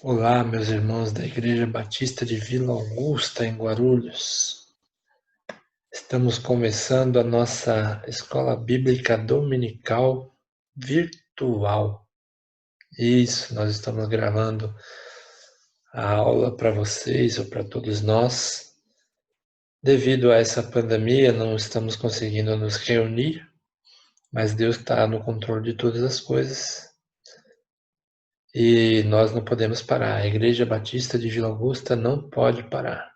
Olá, meus irmãos da Igreja Batista de Vila Augusta, em Guarulhos. Estamos começando a nossa escola bíblica dominical virtual. Isso, nós estamos gravando a aula para vocês ou para todos nós. Devido a essa pandemia, não estamos conseguindo nos reunir, mas Deus está no controle de todas as coisas. E nós não podemos parar. A Igreja Batista de Vila Augusta não pode parar.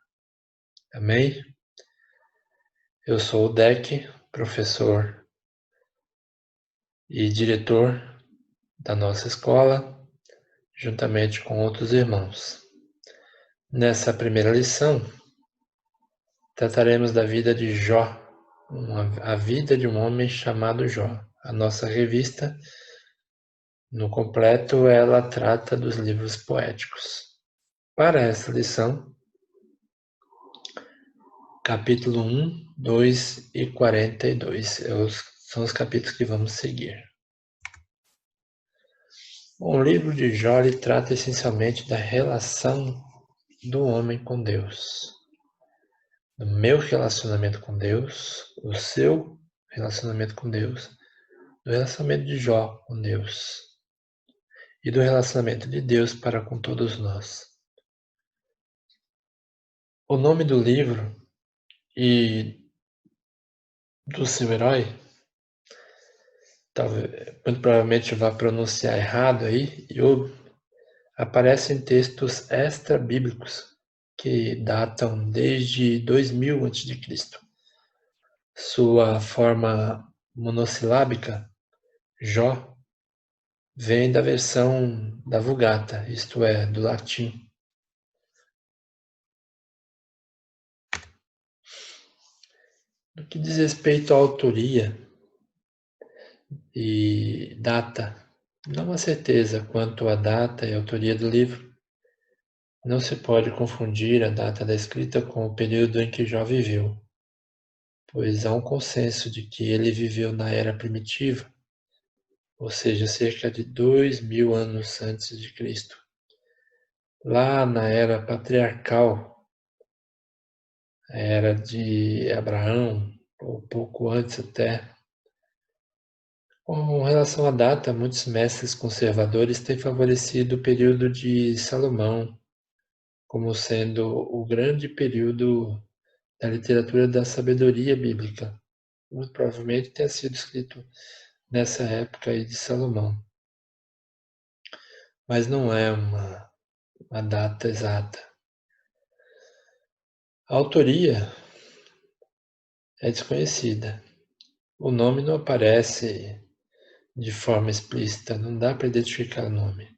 Amém? Eu sou o Deck, professor e diretor da nossa escola, juntamente com outros irmãos. Nessa primeira lição, trataremos da vida de Jó, a vida de um homem chamado Jó. A nossa revista, no completo, ela trata dos livros poéticos. Para essa lição, capítulo 1, 2 e 42 são os capítulos que vamos seguir. O livro de Jó trata essencialmente da relação do homem com Deus. Do meu relacionamento com Deus, o seu relacionamento com Deus, do relacionamento de Jó com Deus e do relacionamento de Deus para com todos nós. O nome do livro e do seu herói, muito provavelmente vá pronunciar errado aí, Job, aparecem textos extra-bíblicos que datam desde 2000 a.C. Sua forma monossilábica, Jó, vem da versão da Vulgata, isto é, do latim. No que diz respeito à autoria e data, não há certeza quanto à data e autoria do livro. Não se pode confundir a data da escrita com o período em que Jó viveu, pois há um consenso de que ele viveu na era primitiva, ou seja, cerca de 2000 anos antes de Cristo. Lá na era patriarcal, a era de Abraão, ou pouco antes até. Com relação à data, muitos mestres conservadores têm favorecido o período de Salomão como sendo o grande período da literatura da sabedoria bíblica. Muito provavelmente tenha sido escrito nessa época aí de Salomão. Mas não é uma data exata. A autoria é desconhecida. O nome não aparece de forma explícita, não dá para identificar o nome.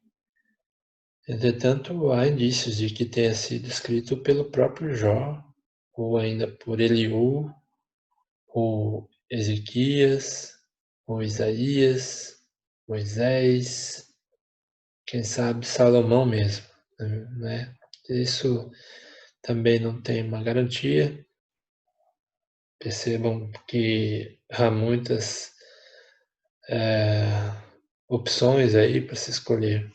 Entretanto, há indícios de que tenha sido escrito pelo próprio Jó, ou ainda por Eliú, ou Ezequias, ou Isaías, Moisés, quem sabe Salomão mesmo, né? Isso também não tem uma garantia. Percebam que há muitas opções aí para se escolher.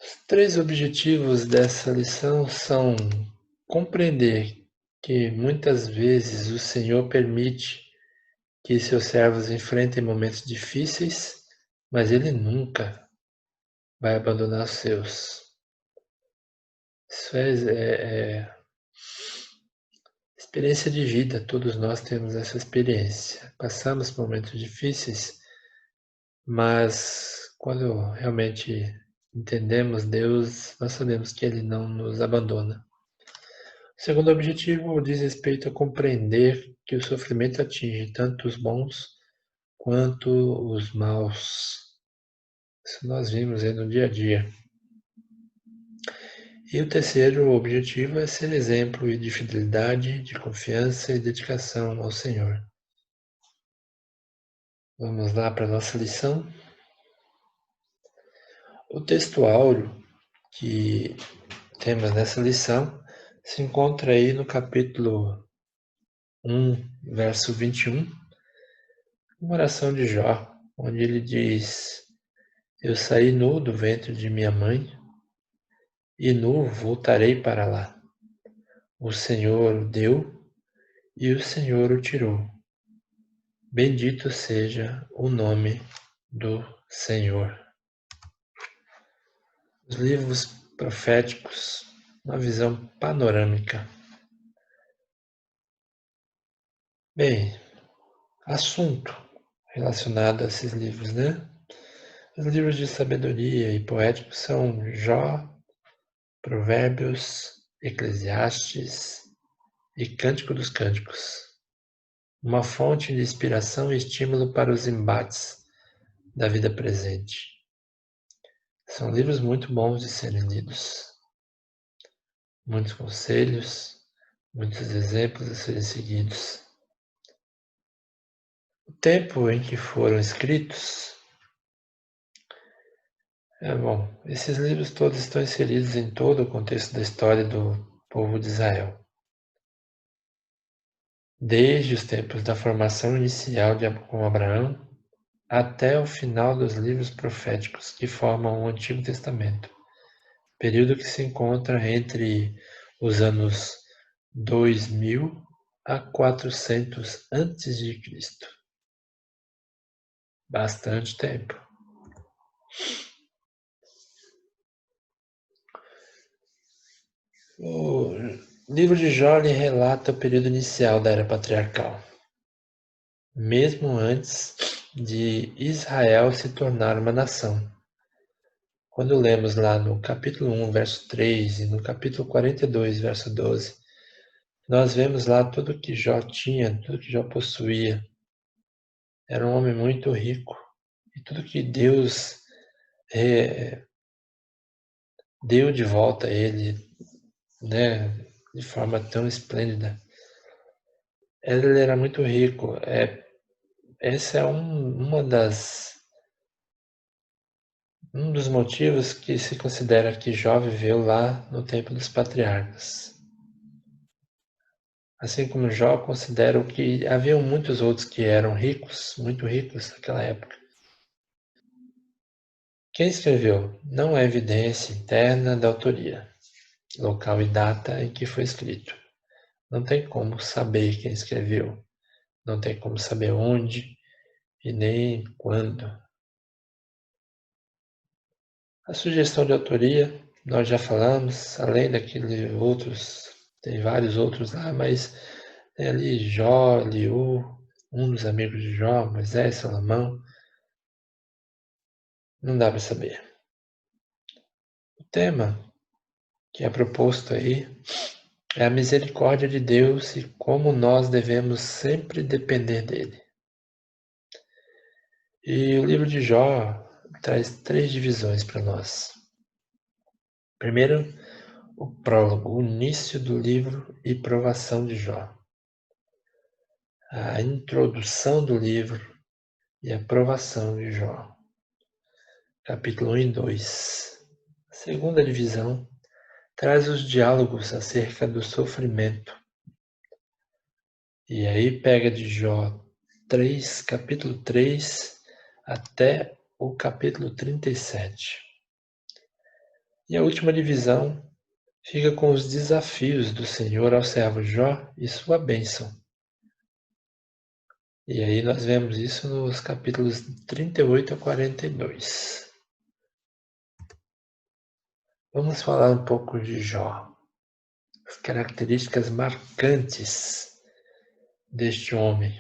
Os 3 objetivos dessa lição são compreender que muitas vezes o Senhor permite que seus servos enfrentem momentos difíceis, mas Ele nunca vai abandonar os seus. Isso é experiência de vida, todos nós temos essa experiência. Passamos por momentos difíceis, mas quando realmente entendemos Deus, nós sabemos que Ele não nos abandona. O segundo objetivo diz respeito a compreender que o sofrimento atinge tanto os bons quanto os maus. Isso nós vimos aí no dia a dia. E o terceiro objetivo é ser exemplo de fidelidade, de confiança e dedicação ao Senhor. Vamos lá para a nossa lição. O texto áureo que temos nessa lição se encontra aí no capítulo 1, verso 21, uma oração de Jó, onde ele diz: Eu saí nu do ventre de minha mãe, e nu voltarei para lá. O Senhor o deu, e o Senhor o tirou. Bendito seja o nome do Senhor. Os livros proféticos, uma visão panorâmica. Bem, assunto relacionado a esses livros, né? Os livros de sabedoria e poéticos são Jó, Provérbios, Eclesiastes e Cântico dos Cânticos. Uma fonte de inspiração e estímulo para os embates da vida presente. São livros muito bons de serem lidos. Muitos conselhos, muitos exemplos a serem seguidos. O tempo em que foram escritos bom, esses livros todos estão inseridos em todo o contexto da história do povo de Israel. Desde os tempos da formação inicial com Abraão até o final dos livros proféticos que formam o Antigo Testamento, período que se encontra entre os anos 2000 a 400 a.C. Bastante tempo. O livro de Jó relata o período inicial da era patriarcal, mesmo antes de Israel se tornar uma nação. Quando lemos lá no capítulo 1, verso 3 e no capítulo 42, verso 12, nós vemos lá tudo que Jó tinha, tudo que Jó possuía. Era um homem muito rico. E tudo que Deus deu de volta a ele, né, de forma tão esplêndida. Ele era muito rico. Esse é um dos motivos que se considera que Jó viveu lá no tempo dos patriarcas. Assim como Jó, considero que haviam muitos outros que eram ricos, muito ricos naquela época. Quem escreveu? Não há evidência interna da autoria, local e data em que foi escrito. Não tem como saber quem escreveu. Não tem como saber onde e nem quando. A sugestão de autoria, nós já falamos, além daqueles outros, tem vários outros lá, mas tem ali Jó, Eliú, um dos amigos de Jó, Moisés, Salomão. Não dá para saber. O tema que é proposto aí é a misericórdia de Deus e como nós devemos sempre depender dele. E o livro de Jó traz 3 divisões para nós. Primeiro, o prólogo, o início do livro e provação de Jó. A introdução do livro e a provação de Jó. Capítulo 1 e 2. A segunda divisão traz os diálogos acerca do sofrimento. E aí pega de Jó 3, capítulo 3 até o capítulo 37. E a última divisão fica com os desafios do Senhor ao servo Jó e sua bênção. E aí nós vemos isso nos capítulos 38 a 42. Vamos falar um pouco de Jó. As características marcantes deste homem.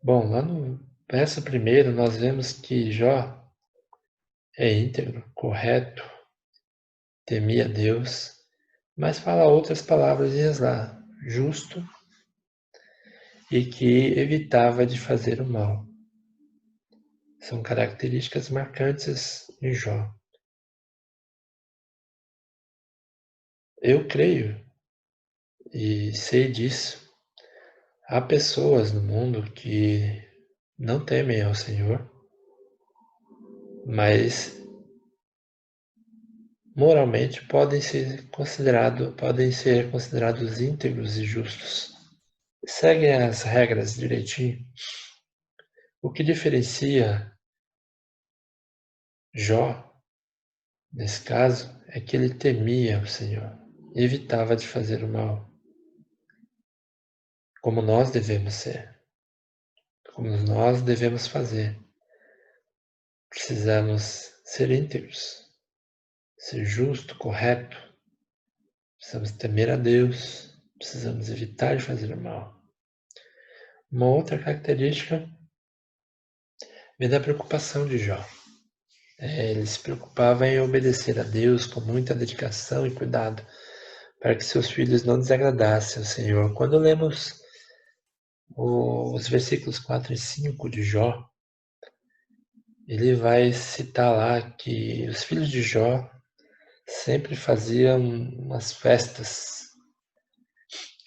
Bom, lá no verso 1 nós vemos que Jó é íntegro, correto, temia Deus, mas fala outras palavras lá, justo e que evitava de fazer o mal. São características marcantes em Jó. Eu creio e sei disso. Há pessoas no mundo que não temem ao Senhor, mas moralmente podem ser considerados íntegros e justos. Seguem as regras direitinho. O que diferencia Jó, nesse caso, é que ele temia o Senhor e evitava de fazer o mal, como nós devemos ser, como nós devemos fazer. Precisamos ser íntegros, ser justo, correto, precisamos temer a Deus, precisamos evitar de fazer o mal. Uma outra característica vem da preocupação de Jó. Ele se preocupava em obedecer a Deus com muita dedicação e cuidado, para que seus filhos não desagradassem ao Senhor. Quando lemos os versículos 4 e 5 de Jó, ele vai citar lá que os filhos de Jó sempre faziam umas festas,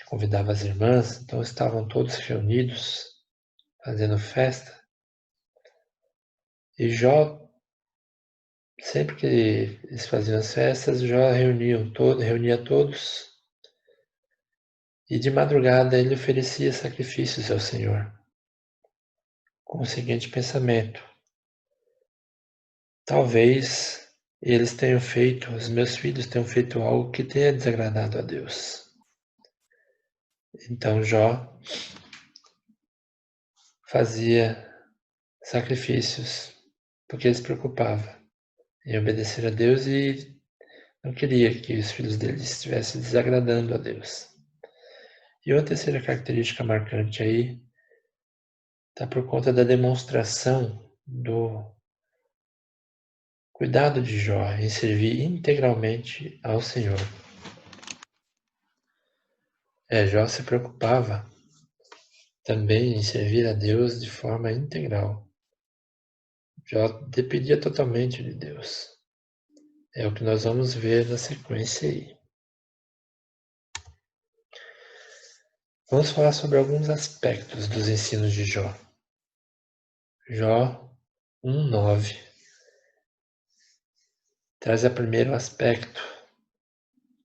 convidavam as irmãs, então estavam todos reunidos, fazendo festa. E Jó, sempre que eles faziam as festas, Jó reunia todos, e de madrugada ele oferecia sacrifícios ao Senhor, com o seguinte pensamento: talvez os meus filhos tenham feito algo que tenha desagradado a Deus. Então Jó fazia sacrifícios, porque ele se preocupava em obedecer a Deus e não queria que os filhos dele estivessem desagradando a Deus. E uma terceira característica marcante aí está por conta da demonstração do cuidado de Jó em servir integralmente ao Senhor. Jó se preocupava também em servir a Deus de forma integral. Jó dependia totalmente de Deus. É o que nós vamos ver na sequência aí. Vamos falar sobre alguns aspectos dos ensinos de Jó. Jó 1:9 traz o primeiro aspecto,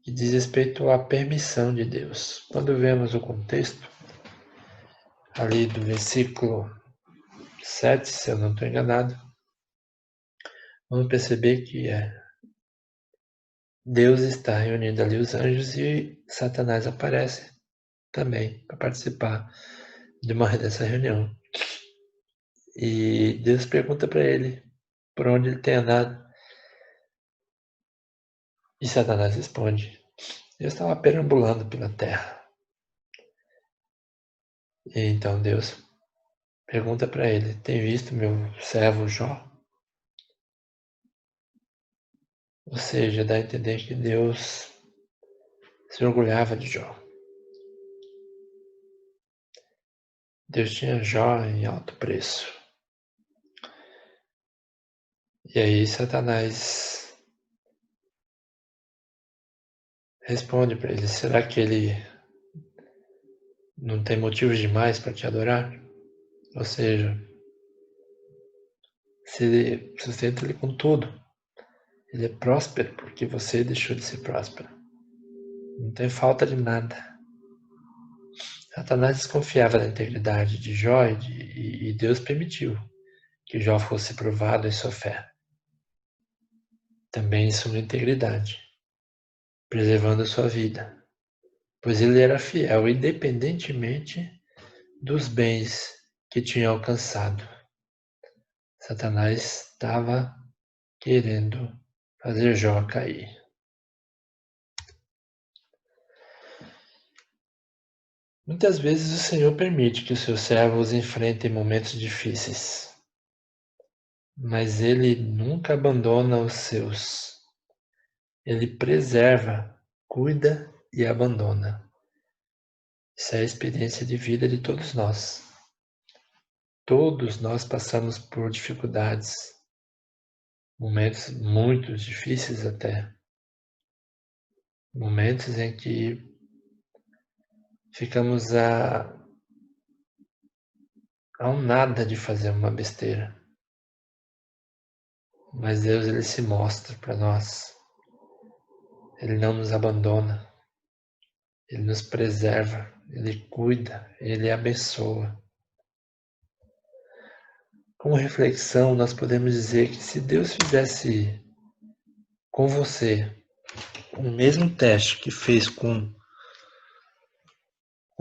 que diz respeito à permissão de Deus. Quando vemos o contexto, ali do versículo 7, se eu não estou enganado, vamos perceber que Deus está reunindo ali os anjos e Satanás aparece também para participar dessa reunião. E Deus pergunta para ele por onde ele tem andado. E Satanás responde: eu estava perambulando pela terra. E então Deus pergunta para ele: tem visto meu servo Jó? Ou seja, dá a entender que Deus se orgulhava de Jó. Deus tinha Jó em alto preço. E aí Satanás responde para ele: será que ele não tem motivos demais para te adorar? Ou seja, se sustenta ele com tudo. Ele é próspero porque você deixou de ser próspero. Não tem falta de nada. Satanás desconfiava da integridade de Jó e Deus permitiu que Jó fosse provado em sua fé. Também em sua integridade, preservando a sua vida, pois ele era fiel independentemente dos bens que tinha alcançado. Satanás estava querendo fazer Jó cair. Muitas vezes o Senhor permite que os seus servos enfrentem momentos difíceis, mas Ele nunca abandona os seus. Ele preserva, cuida e abandona. Isso é a experiência de vida de todos nós. Todos nós passamos por dificuldades, momentos muito difíceis até. Momentos em que ficamos a um nada de fazer uma besteira. Mas Deus, Ele se mostra para nós. Ele não nos abandona. Ele nos preserva. Ele cuida. Ele abençoa. Como reflexão, nós podemos dizer que se Deus fizesse com você o mesmo teste que fez com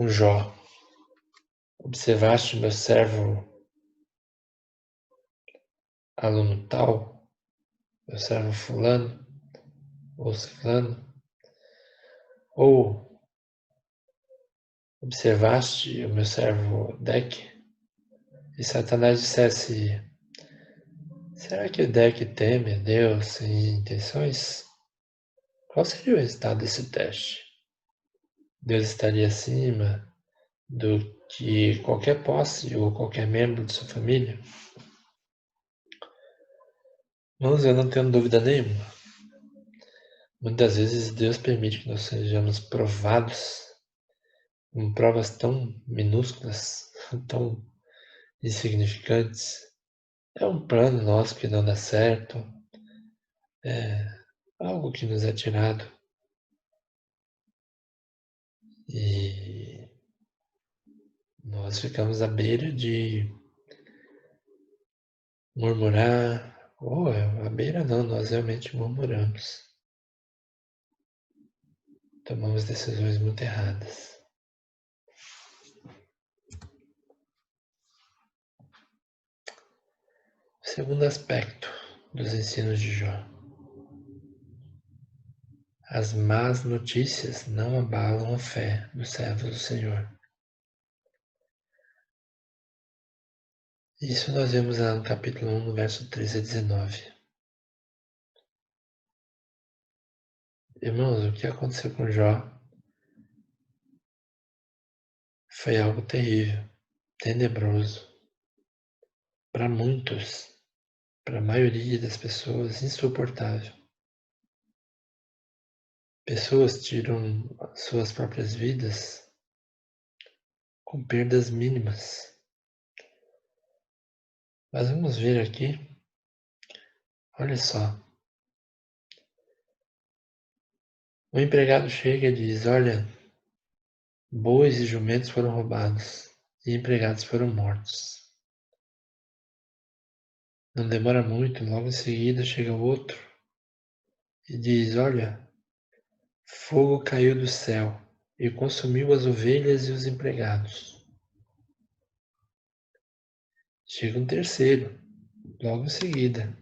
Jó, observaste meu servo aluno tal, meu servo fulano ou ciclano, ou observaste o meu servo Deck, e Satanás dissesse: será que o Deck teme a Deus sem intenções? Qual seria o resultado desse teste? Deus estaria acima do que qualquer posse ou qualquer membro de sua família? Mas eu não tenho dúvida nenhuma. Muitas vezes Deus permite que nós sejamos provados com provas tão minúsculas, tão insignificantes. É um plano nosso que não dá certo, é algo que nos é tirado. E nós ficamos à beira de murmurar, ou à beira não, nós realmente murmuramos. Tomamos decisões muito erradas. Segundo aspecto dos ensinos de Jó. As más notícias não abalam a fé dos servos do Senhor. Isso nós vemos lá no capítulo 1, no verso 13 a 19. Irmãos, o que aconteceu com Jó foi algo terrível, tenebroso. Para muitos, para a maioria das pessoas, insuportável. Pessoas tiram suas próprias vidas com perdas mínimas. Mas vamos ver aqui, olha só. O empregado chega e diz: olha, bois e jumentos foram roubados e empregados foram mortos. Não demora muito, logo em seguida chega outro e diz: olha, fogo caiu do céu e consumiu as ovelhas e os empregados. Chega um terceiro, logo em seguida,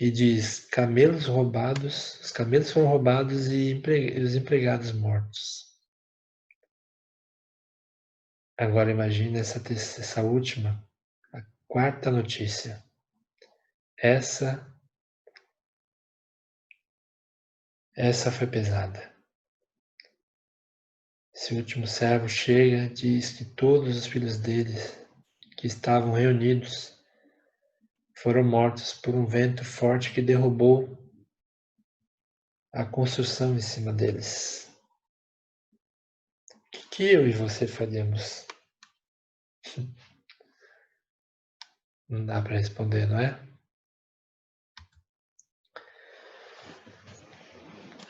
e diz: camelos roubados, os camelos foram roubados e os empregados mortos. Agora imagine essa última, a quarta notícia. Essa foi pesada. Esse último servo chega e diz que todos os filhos dele que estavam reunidos foram mortos por um vento forte que derrubou a construção em cima deles. O que eu e você faríamos? Não dá para responder, não é?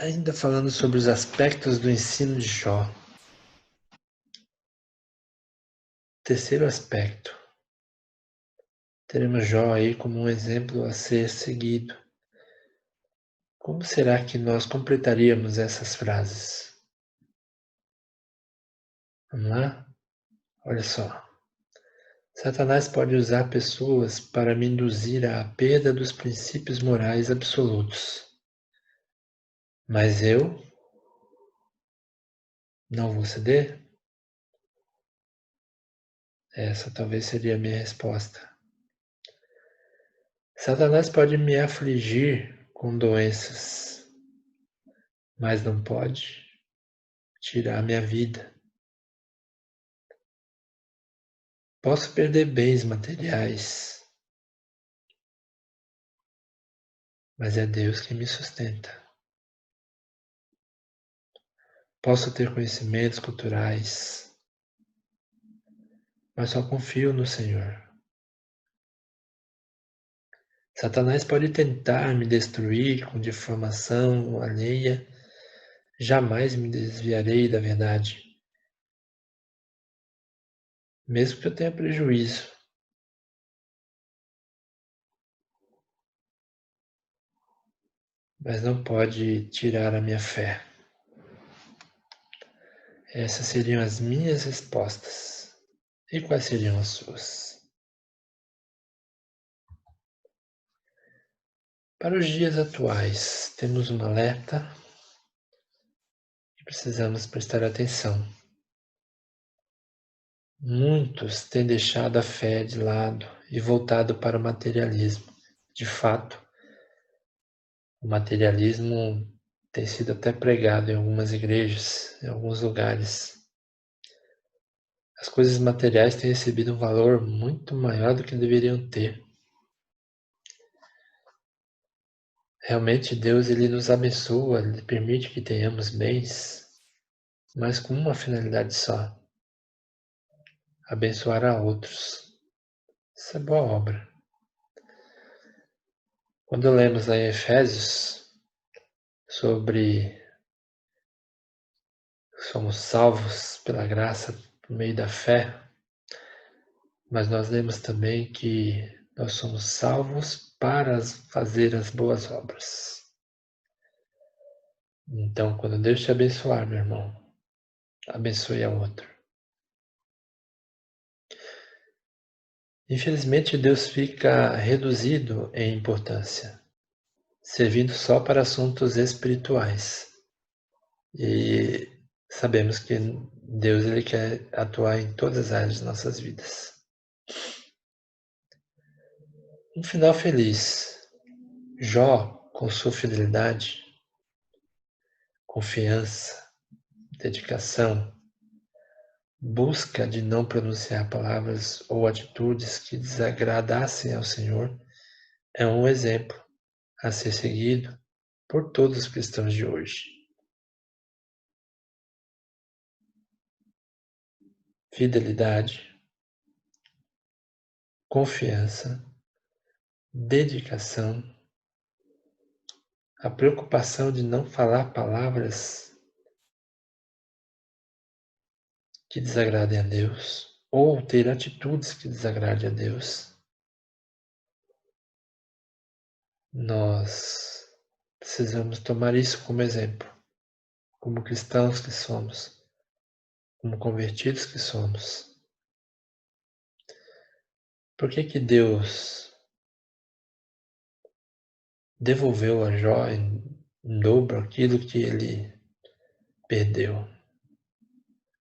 Ainda falando sobre os aspectos do ensino de Jó. Terceiro aspecto. Teremos Jó aí como um exemplo a ser seguido. Como será que nós completaríamos essas frases? Vamos lá? Olha só. Satanás pode usar pessoas para me induzir à perda dos princípios morais absolutos. Mas eu não vou ceder? Essa talvez seria a minha resposta. Satanás pode me afligir com doenças, mas não pode tirar minha vida. Posso perder bens materiais, mas é Deus que me sustenta. Posso ter conhecimentos culturais, mas só confio no Senhor. Satanás pode tentar me destruir com difamação alheia, jamais me desviarei da verdade. Mesmo que eu tenha prejuízo, mas não pode tirar a minha fé. Essas seriam as minhas respostas. E quais seriam as suas? Para os dias atuais, temos um alerta e precisamos prestar atenção. Muitos têm deixado a fé de lado e voltado para o materialismo. De fato, o materialismo tem sido até pregado em algumas igrejas, em alguns lugares. As coisas materiais têm recebido um valor muito maior do que deveriam ter. Realmente Deus ele nos abençoa, ele permite que tenhamos bens, mas com uma finalidade só: abençoar a outros. Isso é boa obra. Quando lemos lá em Efésios sobre somos salvos pela graça por meio da fé, mas nós lemos também que nós somos salvos para fazer as boas obras. Então, quando Deus te abençoar, meu irmão, abençoe a outro. Infelizmente, Deus fica reduzido em importância, servindo só para assuntos espirituais. E sabemos que Deus ele quer atuar em todas as áreas de nossas vidas. Um final feliz. Jó, com sua fidelidade, confiança, dedicação, busca de não pronunciar palavras ou atitudes que desagradassem ao Senhor, é um exemplo a ser seguido por todos os cristãos de hoje. Fidelidade, confiança, dedicação, a preocupação de não falar palavras que desagradem a Deus ou ter atitudes que desagradem a Deus. Nós precisamos tomar isso como exemplo, como cristãos que somos, como convertidos que somos. Por que que Deus devolveu a Jó em dobro aquilo que ele perdeu?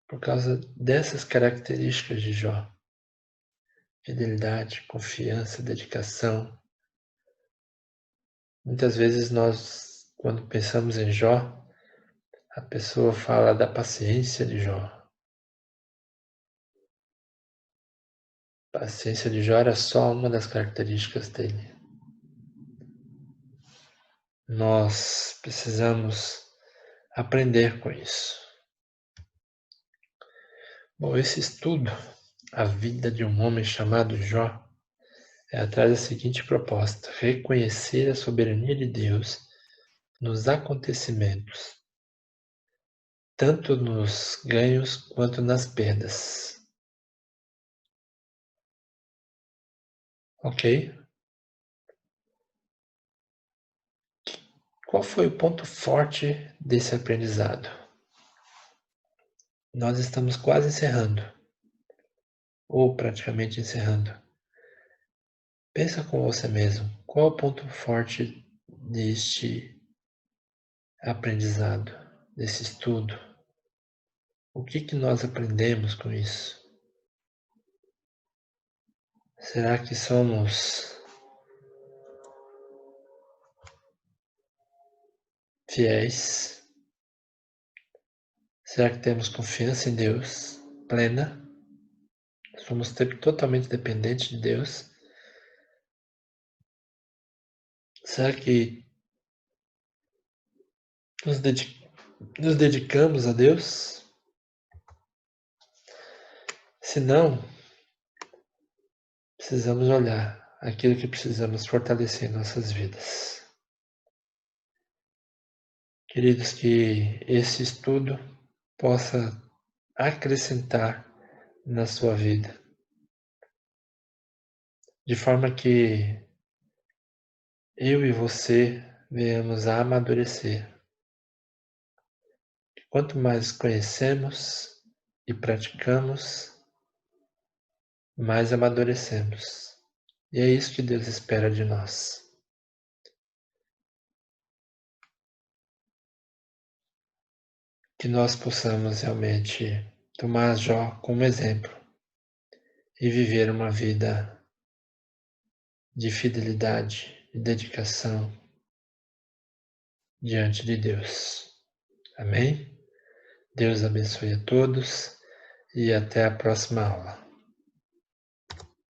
Por causa dessas características de Jó: fidelidade, confiança, dedicação. Muitas vezes nós, quando pensamos em Jó, a pessoa fala da paciência de Jó. A paciência de Jó era só uma das características dele. Nós precisamos aprender com isso. Bom, esse estudo, A Vida de um Homem Chamado Jó, é atrás da seguinte proposta: reconhecer a soberania de Deus nos acontecimentos, tanto nos ganhos quanto nas perdas. Ok? Qual foi o ponto forte desse aprendizado? Nós estamos quase encerrando, ou praticamente encerrando. Pensa com você mesmo, qual é o ponto forte deste aprendizado, desse estudo? O que que nós aprendemos com isso? Será que somos fiéis? Será que temos confiança em Deus plena? Somos totalmente dependentes de Deus? Será que nos dedicamos a Deus? Se não, precisamos olhar aquilo que precisamos fortalecer em nossas vidas. Queridos, que esse estudo possa acrescentar na sua vida, de forma que eu e você venhamos a amadurecer. Quanto mais conhecemos e praticamos, mais amadurecemos. E é isso que Deus espera de nós. Que nós possamos realmente tomar Jó como exemplo e viver uma vida de fidelidade e dedicação diante de Deus. Amém? Deus abençoe a todos e até a próxima aula.